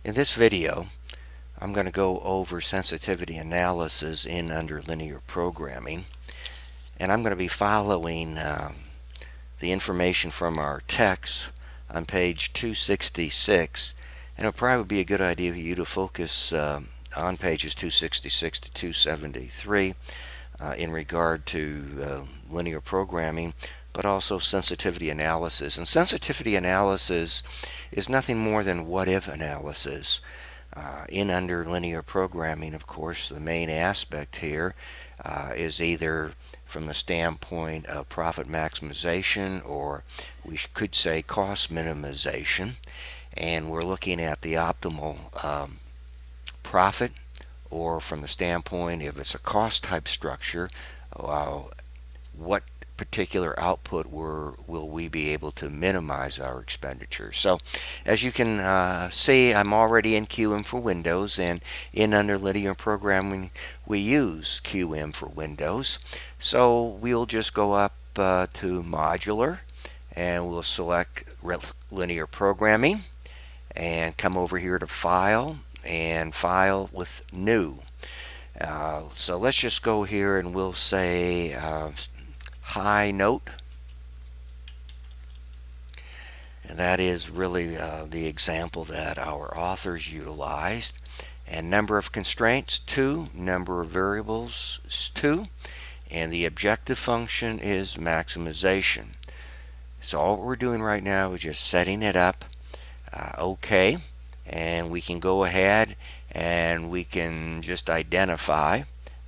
In this video, I'm going to go over sensitivity analysis in under linear programming, and I'm going to be following the information from our text on page 266, and it'll probably be a good idea for you to focus on pages 266 to 273 in regard to linear programming, but also sensitivity analysis. And sensitivity analysis is nothing more than what-if analysis. In under linear programming, of course, the main aspect here is either from the standpoint of profit maximization, or we could say cost minimization, and we're looking at the optimal profit, or from the standpoint if it's a cost type structure, what particular output will we be able to minimize our expenditures. So as you can see, I'm already in QM for Windows, and in under linear programming we use QM for Windows. So we'll just go up to modular, and we'll select linear programming and come over here to file and file with new. So let's just go here and we'll say high note, and that is really the example that our authors utilized. And number of constraints 2, number of variables is 2, and the objective function is maximization. So all we're doing right now is just setting it up. OK, and we can go ahead and we can just identify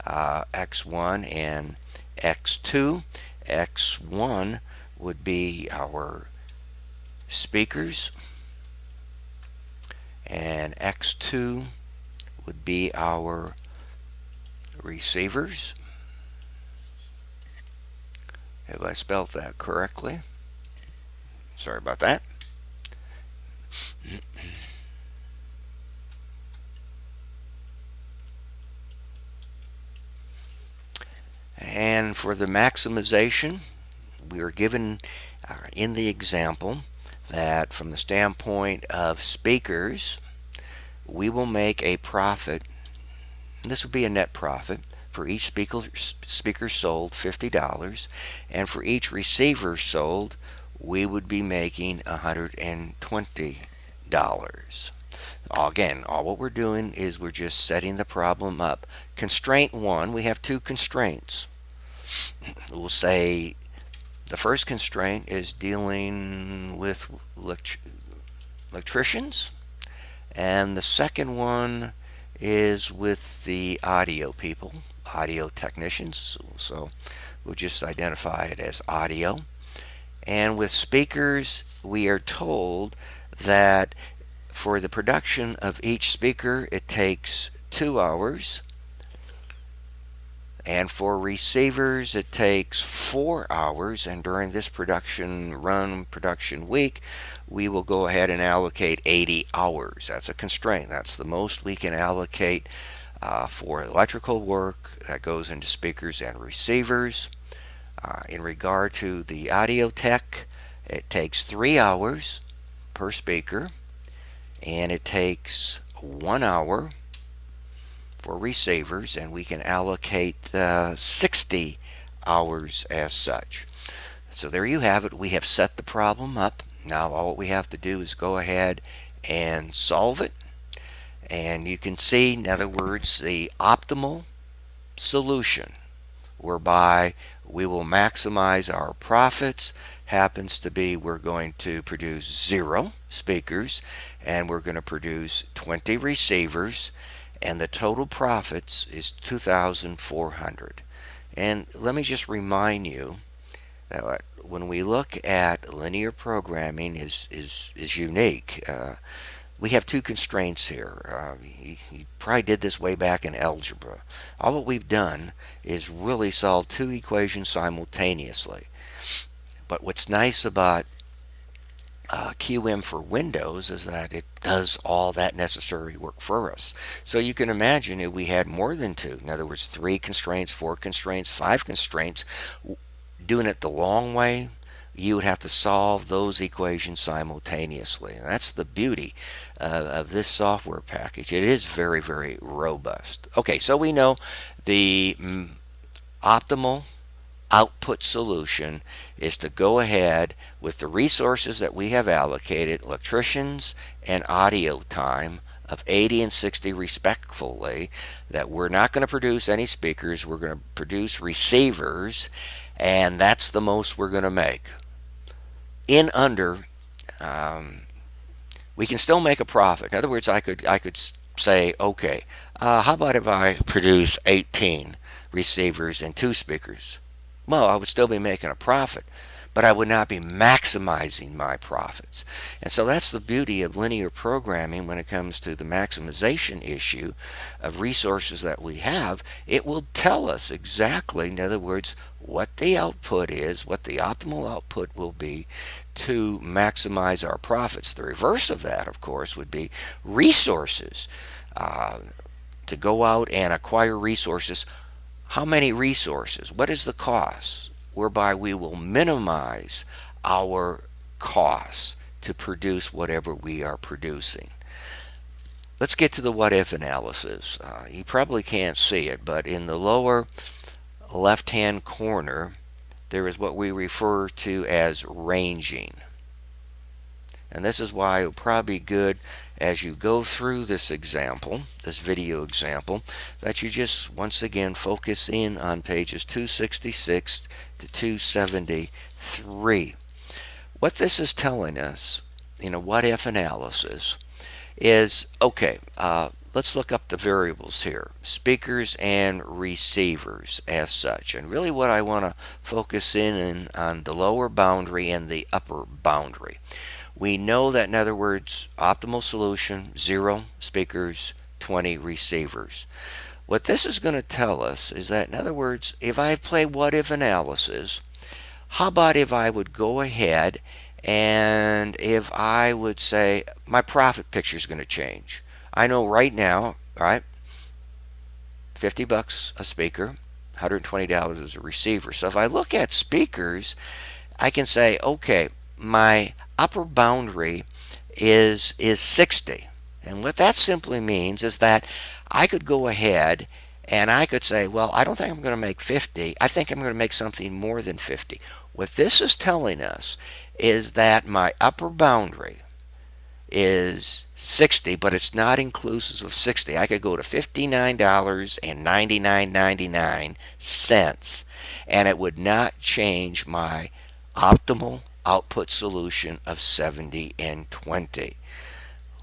x1 and x2. X1 would be our speakers, and X2 would be our receivers. Have I spelled that correctly? Sorry about that. And for the maximization, we are given in the example that from the standpoint of speakers, we will make a profit. This will be a net profit for each speaker sold, $50, and for each receiver sold, we would be making $120. Again, all what we're doing is we're just setting the problem up. Constraint 1, we have two constraints. We'll say the first constraint is dealing with electricians, and the second one is with the audio people, audio technicians. So we'll just identify it as audio. And with speakers, we are told that for the production of each speaker, it takes 2 hours. And for receivers, it takes 4 hours. And during this production week, we will go ahead and allocate 80 hours. That's a constraint. That's the most we can allocate for electrical work that goes into speakers and receivers. In regard to the audio tech, it takes 3 hours per speaker, and it takes 1 hour for receivers, and we can allocate 60 hours as such. So there you have it. We have set the problem up. Now all we have to do is go ahead and solve it, and you can see, in other words, the optimal solution whereby we will maximize our profits happens to be we're going to produce 0 speakers, and we're going to produce 20 receivers, and the total profits is $2,400. And let me just remind you that when we look at linear programming is unique. We have two constraints here. You probably did this way back in algebra. All that we've done is really solve 2 equations simultaneously. But what's nice about QM for Windows is that it does all that necessary work for us. So you can imagine if we had more than 2, in other words 3 constraints, 4 constraints, 5 constraints, doing it the long way, you would have to solve those equations simultaneously. And that's the beauty of this software package. It is very, very robust. Okay, so we know the optimal output solution is to go ahead with the resources that we have allocated, electricians and audio time of 80 and 60 respectively, that we're not going to produce any speakers, we're going to produce receivers, and that's the most we're going to make. In under, we can still make a profit. In other words, I could say, okay, how about if I produce 18 receivers and 2 speakers? Well, I would still be making a profit, but I would not be maximizing my profits. And so that's the beauty of linear programming when it comes to the maximization issue of resources that we have. It will tell us exactly, in other words, what the output is, what the optimal output will be to maximize our profits. The reverse of that, of course, would be resources. To go out and acquire resources. How many resources? What is the cost? Whereby we will minimize our costs to produce whatever we are producing. Let's get to the what if analysis. You probably can't see it, but in the lower left hand corner there is what we refer to as ranging. And this is why it will probably be good as you go through this example, this video example, that you just once again focus in on pages 266 to 273. What this is telling us in a what if analysis is, okay, let's look up the variables here, speakers and receivers as such. And really what I want to focus in on the lower boundary and the upper boundary. We know that, in other words, optimal solution, 0 speakers, 20 receivers. What this is going to tell us is that, in other words, if I play what if analysis, how about if I would go ahead and if I would say my profit picture is going to change. I know right now, right, $50 a speaker, $120 as a receiver. So if I look at speakers, I can say, okay, my upper boundary is 60. And what that simply means is that I could go ahead and I could say, well, I don't think I'm going to make 50. I think I'm going to make something more than 50. What this is telling us is that my upper boundary is 60, but it's not inclusive of 60. I could go to $59.99, and it would not change my optimal output solution of 70 and 20.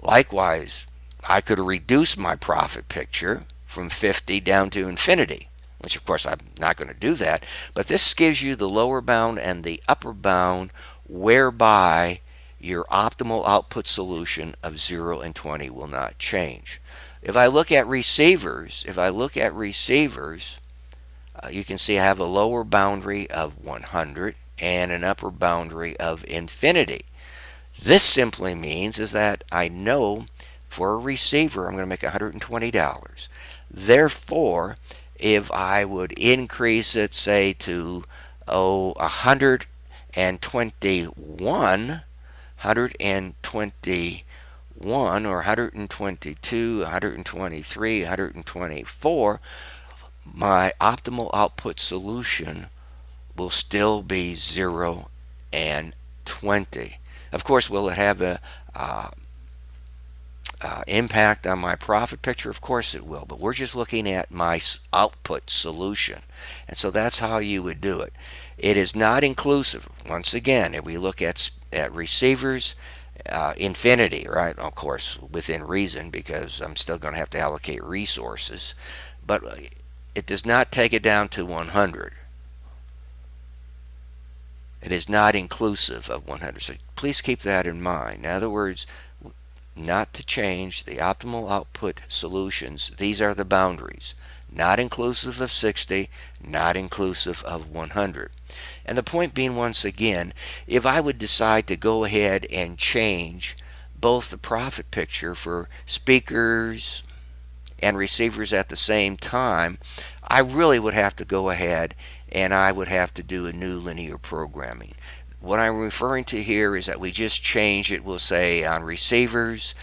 Likewise, I could reduce my profit picture from 50 down to infinity, which of course I'm not going to do that, but this gives you the lower bound and the upper bound whereby your optimal output solution of 0 and 20 will not change. If I look at receivers, you can see I have a lower boundary of 100 and an upper boundary of infinity. This simply means is that I know for a receiver I'm going to make $120. Therefore, if I would increase it, say, to 121 or 122, 123, 124, my optimal output solution will still be 0 and 20. Of course, will it have a impact on my profit picture? Of course it will, but we're just looking at my output solution. And so that's how you would do it. It is not inclusive. Once again, if we look at receivers, infinity, right? Of course, within reason, because I'm still going to have to allocate resources, but it does not take it down to 100. It is not inclusive of 100. So please keep that in mind. In other words, not to change the optimal output solutions. These are the boundaries. Not inclusive of 60, not inclusive of 100. And the point being, once again, if I would decide to go ahead and change both the profit picture for speakers and receivers at the same time, I really would have to go ahead and I would have to do a new linear programming. what I'm referring to here is that we just change it. We'll say on receivers,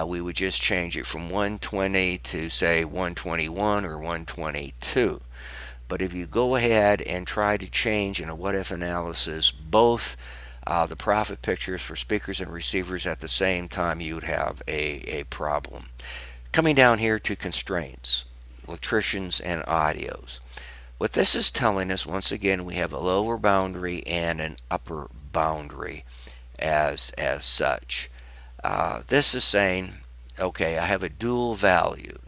we would just change it from 120 to say 121 or 122. But if you go ahead and try to change in a what if analysis both the profit pictures for speakers and receivers at the same time, you would have a problem. Coming down here to constraints, electricians and audios. What this is telling us, once again, we have a lower boundary and an upper boundary as such. This is saying, okay, I have a dual value.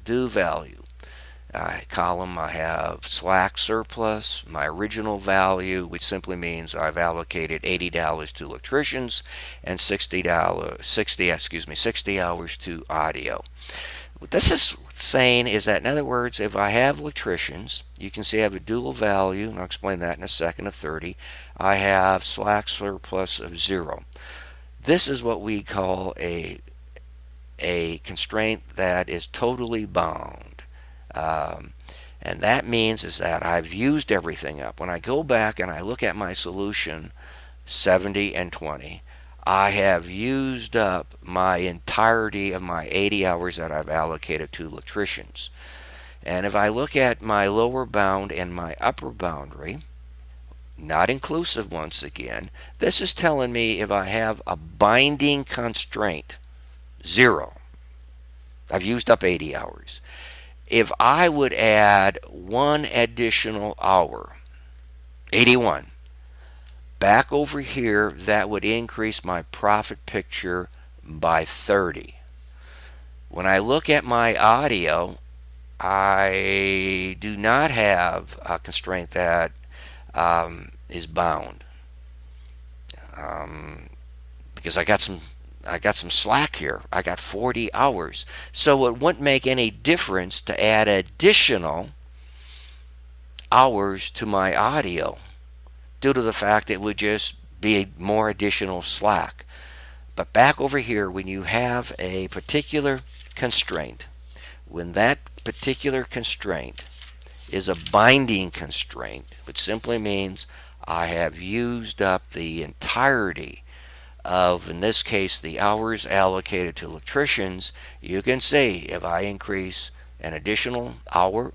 Column, I have slack surplus, my original value, which simply means I've allocated $80 to electricians and $60 hours to audio. What this is saying is that, in other words, if I have electricians, you can see I have a dual value, and I'll explain that in a second, of 30. I have slack surplus of 0. This is what we call a constraint that is totally bound. And that means is that I've used everything up. When I go back and I look at my solution 70 and 20, I have used up my entirety of my 80 hours that I've allocated to electricians. And if I look at my lower bound and my upper boundary, not inclusive once again, this is telling me if I have a binding constraint, 0, I've used up 80 hours. If I would add 1 additional hour, 81, back over here, that would increase my profit picture by 30. When I look at my audio, I do not have a constraint that is bound because I got some slack here. I got 40 hours. So it wouldn't make any difference to add additional hours to my audio due to the fact it would just be more additional slack. But back over here, when you have a particular constraint, when that particular constraint is a binding constraint, which simply means I have used up the entirety of, in this case, the hours allocated to electricians, you can see if I increase an additional hour,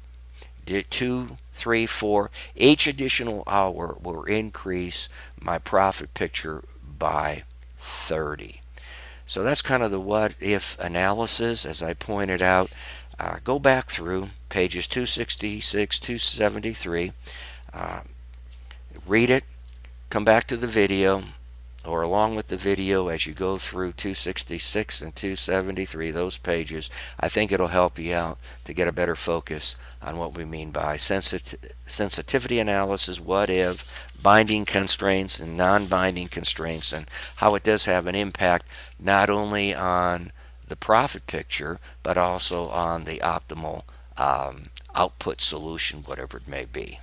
2, 3, 4, each additional hour will increase my profit picture by 30. So that's kind of the what if analysis, as I pointed out. Go back through pages 266, 273, read it, come back to the video, or along with the video as you go through 266 and 273, those pages. I think it'll help you out to get a better focus on what we mean by sensitivity analysis, what if, binding constraints and non-binding constraints, and how it does have an impact not only on the profit picture but also on the optimal output solution, whatever it may be.